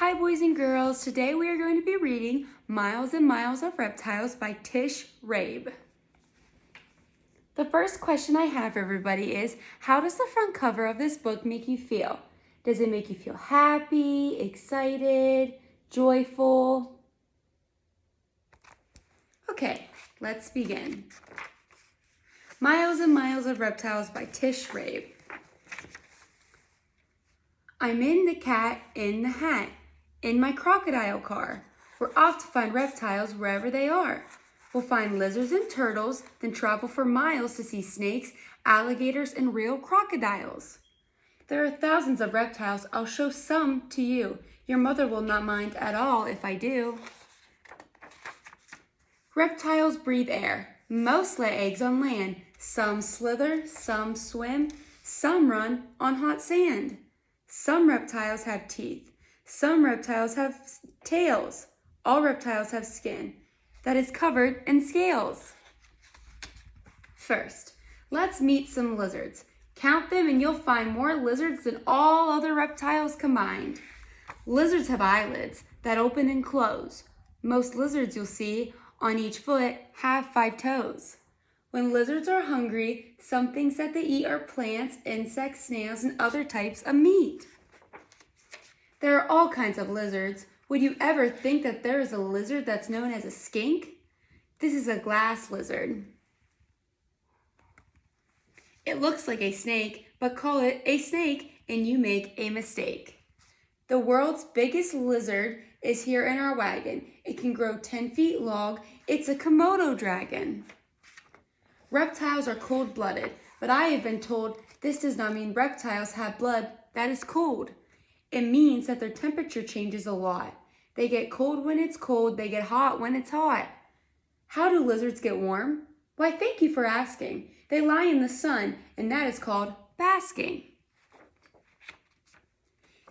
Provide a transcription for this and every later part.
Hi boys and girls, today we are going to be reading Miles and Miles of Reptiles by Tish, Rabe. The first question I have for everybody is, how does the front cover of this book make you feel? Does it make you feel happy, excited, joyful? Okay, let's begin. Miles and Miles of Reptiles by Tish, Rabe. I'm in the cat in the hat. In my crocodile car. We're off to find reptiles wherever they are. We'll find lizards and turtles, then travel for miles to see snakes, alligators, and real crocodiles. There are thousands of reptiles. I'll show some to you. Your mother will not mind at all if I do. Reptiles breathe air. Most lay eggs on land. Some slither, some swim, some run on hot sand. Some reptiles have teeth. Some reptiles have tails. All reptiles have skin that is covered in scales. First, let's meet some lizards. Count them and you'll find more lizards than all other reptiles combined. Lizards have eyelids that open and close. Most lizards you'll see on each foot have 5 toes. When lizards are hungry, some things that they eat are plants, insects, snails, and other types of meat. There are all kinds of lizards. Would you ever think that there is a lizard that's known as a skink? This is a glass lizard. It looks like a snake, but call it a snake and you make a mistake. The world's biggest lizard is here in our wagon. It can grow 10 feet long. It's a Komodo dragon. Reptiles are cold-blooded, but I have been told this does not mean reptiles have blood that is cold. It means that their temperature changes a lot. They get cold when it's cold, they get hot when it's hot. How do lizards get warm? Why, thank you for asking. They lie in the sun, and that is called basking.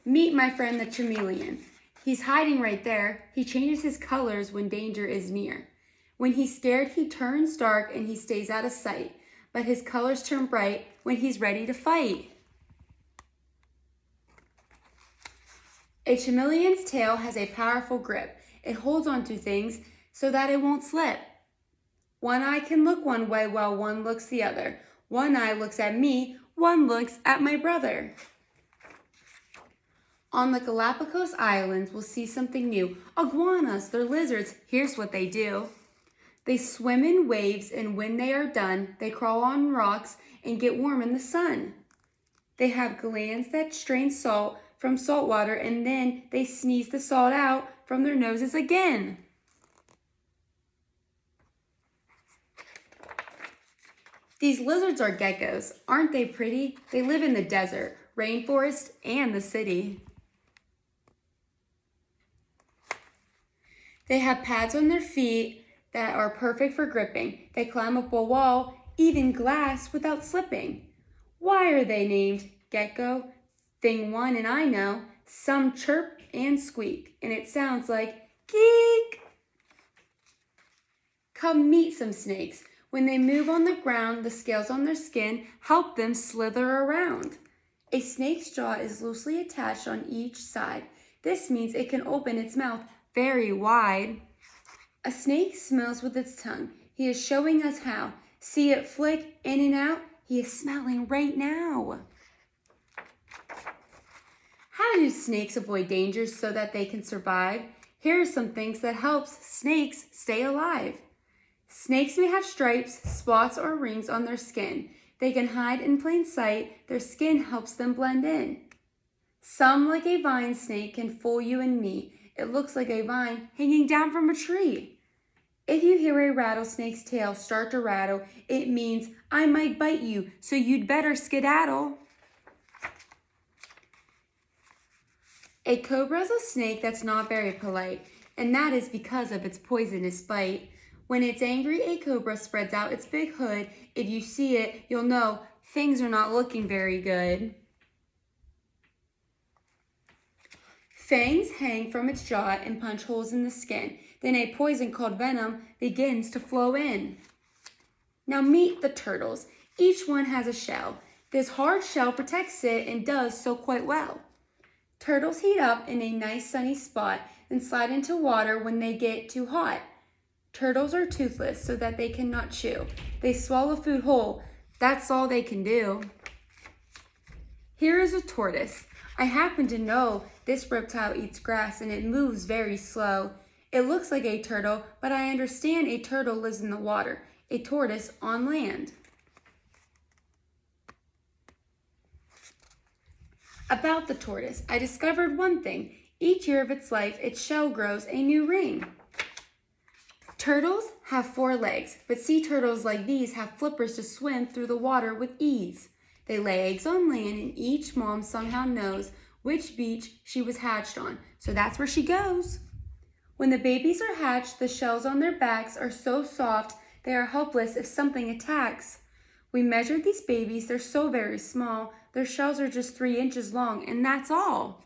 Meet my friend the chameleon. He's hiding right there. He changes his colors when danger is near. When he's scared, he turns dark and he stays out of sight. But his colors turn bright when he's ready to fight. A chameleon's tail has a powerful grip. It holds onto things so that it won't slip. One eye can look one way while one looks the other. One eye looks at me, one looks at my brother. On the Galapagos Islands, we'll see something new. Iguanas, they're lizards. Here's what they do. They swim in waves, and when they are done, they crawl on rocks and get warm in the sun. They have glands that strain salt from salt water, and then they sneeze the salt out from their noses again. These lizards are geckos. Aren't they pretty? They live in the desert, rainforest, and the city. They have pads on their feet that are perfect for gripping. They climb up a wall, even glass, without slipping. Why are they named gecko? Thing one, and I know, some chirp and squeak, and it sounds like geek. Come meet some snakes. When they move on the ground, the scales on their skin help them slither around. A snake's jaw is loosely attached on each side. This means it can open its mouth very wide. A snake smells with its tongue. He is showing us how. See it flick in and out? He is smelling right now. How do snakes avoid dangers so that they can survive? Here are some things that helps snakes stay alive. Snakes may have stripes, spots, or rings on their skin. They can hide in plain sight. Their skin helps them blend in. Some, like a vine snake, can fool you and me. It looks like a vine hanging down from a tree. If you hear a rattlesnake's tail start to rattle, it means I might bite you, so you'd better skedaddle. A cobra is a snake that's not very polite, and that is because of its poisonous bite. When it's angry, a cobra spreads out its big hood. If you see it, you'll know things are not looking very good. Fangs hang from its jaw and punch holes in the skin. Then a poison called venom begins to flow in. Now meet the turtles. Each one has a shell. This hard shell protects it and does so quite well. Turtles heat up in a nice sunny spot and slide into water when they get too hot. Turtles are toothless so that they cannot chew. They swallow food whole. That's all they can do. Here is a tortoise. I happen to know this reptile eats grass and it moves very slow. It looks like a turtle, but I understand a turtle lives in the water, a tortoise on land. About the tortoise, I discovered one thing. Each year of its life, its shell grows a new ring. Turtles have 4 legs, but sea turtles like these have flippers to swim through the water with ease. They lay eggs on land, and each mom somehow knows which beach she was hatched on, so that's where she goes. When the babies are hatched, the shells on their backs are so soft they are helpless if something attacks. We measured these babies, they're so very small, their shells are just 3 inches long, and that's all.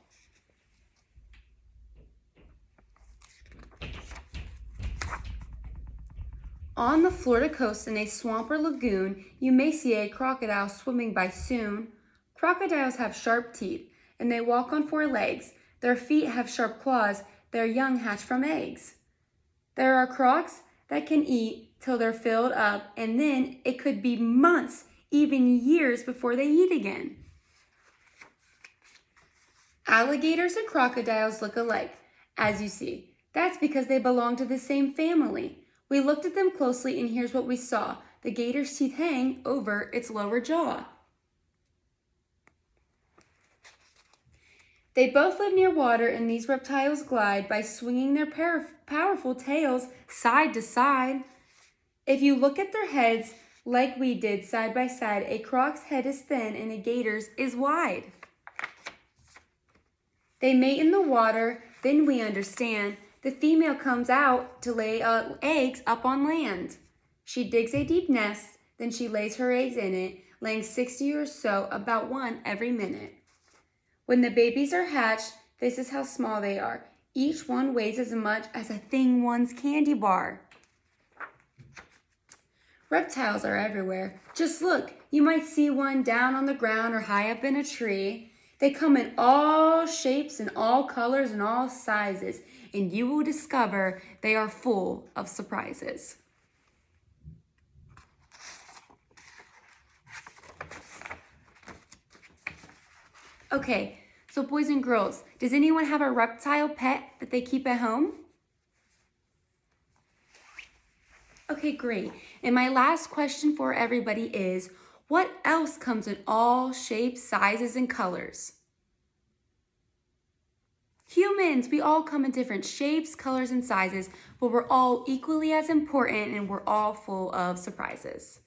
On the Florida coast in a swamp or lagoon, you may see a crocodile swimming by soon. Crocodiles have sharp teeth, and they walk on 4 legs. Their feet have sharp claws, their young hatch from eggs. There are crocs that can eat till they're filled up, and then it could be months, even years before they eat again. Alligators and crocodiles look alike, as you see. That's because they belong to the same family. We looked at them closely and here's what we saw. The gator's teeth hang over its lower jaw. They both live near water and these reptiles glide by swinging their powerful tails side to side. If you look at their heads like we did side by side, a croc's head is thin and a gator's is wide. They mate in the water, then we understand. The female comes out to lay eggs up on land. She digs a deep nest, then she lays her eggs in it, laying 60 or so, about 1 every minute. When the babies are hatched, this is how small they are. Each one weighs as much as a Thing One's candy bar. Reptiles are everywhere. Just look, you might see one down on the ground or high up in a tree. They come in all shapes and all colors and all sizes, and you will discover they are full of surprises. Okay, so boys and girls, does anyone have a reptile pet that they keep at home? Okay, great. And my last question for everybody is, what else comes in all shapes, sizes, and colors? Humans, we all come in different shapes, colors, and sizes, but we're all equally as important and we're all full of surprises.